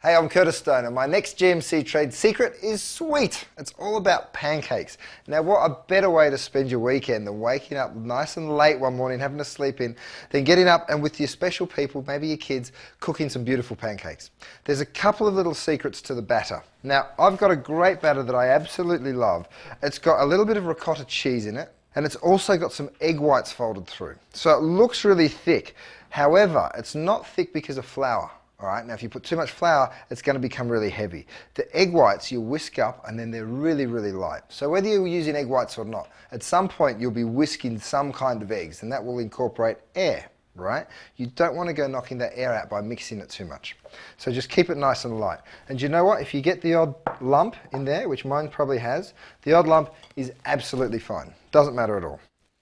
Hey, I'm Curtis Stone, and my next GMC trade secret is sweet. It's all about pancakes. Now, what a better way to spend your weekend than waking up nice and late one morning, having to sleep in, then getting up and with your special people, maybe your kids, cooking some beautiful pancakes. There's a couple of little secrets to the batter. Now, I've got a great batter that I absolutely love. It's got a little bit of ricotta cheese in it, and it's also got some egg whites folded through. So it looks really thick. However, it's not thick because of flour. All right, now if you put too much flour, it's going to become really heavy. The egg whites you whisk up and then they're really, really light. So whether you're using egg whites or not, at some point you'll be whisking some kind of eggs and that will incorporate air, right? You don't want to go knocking that air out by mixing it too much. So just keep it nice and light. And you know what? If you get the odd lump in there, which mine probably has, the odd lump is absolutely fine. Doesn't matter at all.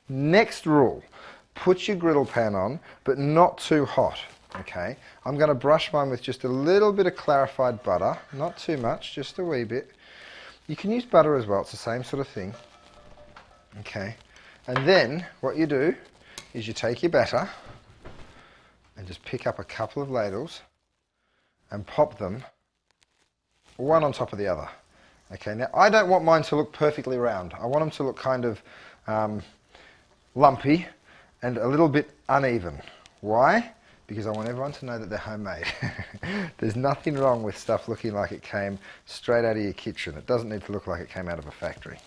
Next rule, put your griddle pan on, but not too hot. Okay, I'm going to brush mine with just a little bit of clarified butter, not too much, just a wee bit. You can use butter as well, it's the same sort of thing. Okay, and then what you do is you take your batter and just pick up a couple of ladles and pop them one on top of the other. Okay, now I don't want mine to look perfectly round. I want them to look kind of lumpy and a little bit uneven. Why? Because I want everyone to know that they're homemade. There's nothing wrong with stuff looking like it came straight out of your kitchen. It doesn't need to look like it came out of a factory.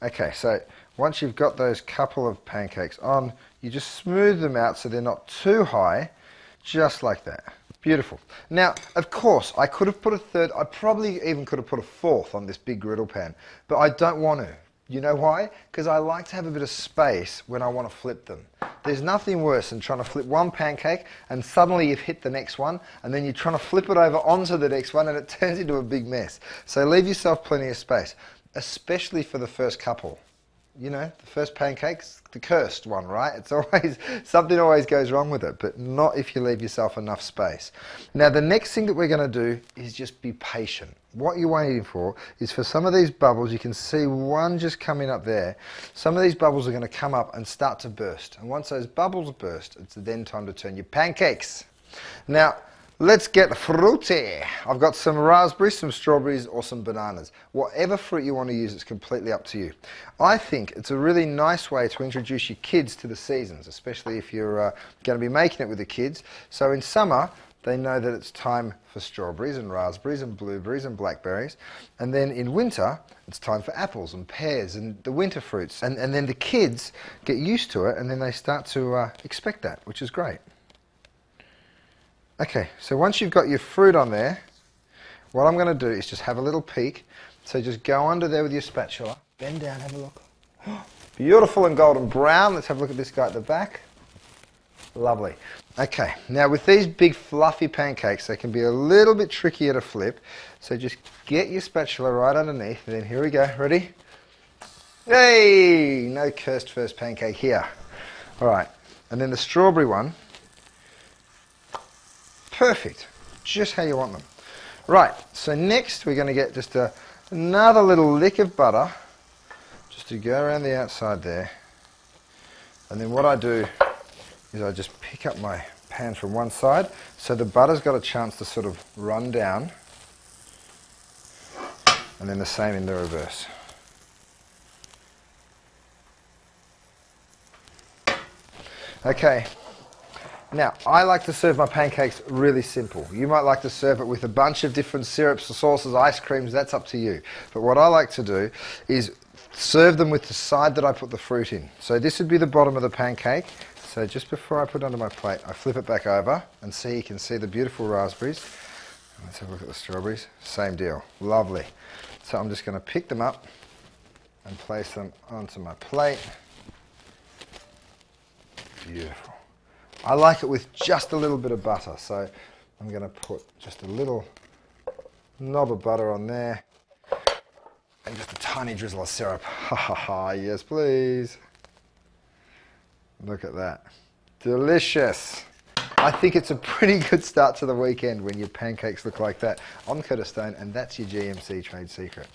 Okay, so once you've got those couple of pancakes on, you just smooth them out so they're not too high, just like that. Beautiful. Now, of course, I could have put a third, I probably even could have put a fourth on this big griddle pan, but I don't want to. You know why? Because I like to have a bit of space when I want to flip them. There's nothing worse than trying to flip one pancake and suddenly you've hit the next one and then you're trying to flip it over onto the next one and it turns into a big mess. So leave yourself plenty of space, especially for the first couple. You know, the first pancake's the cursed one, right? It's always, something always goes wrong with it, but not if you leave yourself enough space. Now the next thing that we're going to do is just be patient. What you're waiting for is for some of these bubbles, you can see one just coming up there, some of these bubbles are going to come up and start to burst. And once those bubbles burst, it's then time to turn your pancakes. Now, let's get fruity. I've got some raspberries, some strawberries, or some bananas. Whatever fruit you want to use, it's completely up to you. I think it's a really nice way to introduce your kids to the seasons, especially if you're going to be making it with the kids. So in summer, they know that it's time for strawberries and raspberries and blueberries and blackberries. And then in winter, it's time for apples and pears and the winter fruits. And then the kids get used to it and then they start to expect that, which is great. Okay, so once you've got your fruit on there, what I'm going to do is just have a little peek. So just go under there with your spatula, bend down, have a look. Beautiful and golden brown. Let's have a look at this guy at the back. Lovely. Okay, now with these big fluffy pancakes, they can be a little bit trickier to flip. So just get your spatula right underneath, and then here we go. Ready? Hey! No cursed first pancake here. All right, and then the strawberry one. Perfect, just how you want them. Right, so next we're going to get just another little lick of butter, just to go around the outside there. And then what I do is I just pick up my pan from one side, so the butter's got a chance to sort of run down, and then the same in the reverse. Okay. Now, I like to serve my pancakes really simple. You might like to serve it with a bunch of different syrups, sauces, ice creams, that's up to you. But what I like to do is serve them with the side that I put the fruit in. So this would be the bottom of the pancake. So just before I put it onto my plate, I flip it back over and see, you can see the beautiful raspberries. Let's have a look at the strawberries. Same deal. Lovely. So I'm just going to pick them up and place them onto my plate. Beautiful. I like it with just a little bit of butter, so I'm going to put just a little knob of butter on there and just a tiny drizzle of syrup. Ha ha ha, yes please. Look at that. Delicious. I think it's a pretty good start to the weekend when your pancakes look like that. I'm Curtis Stone and that's your GMC trade secret.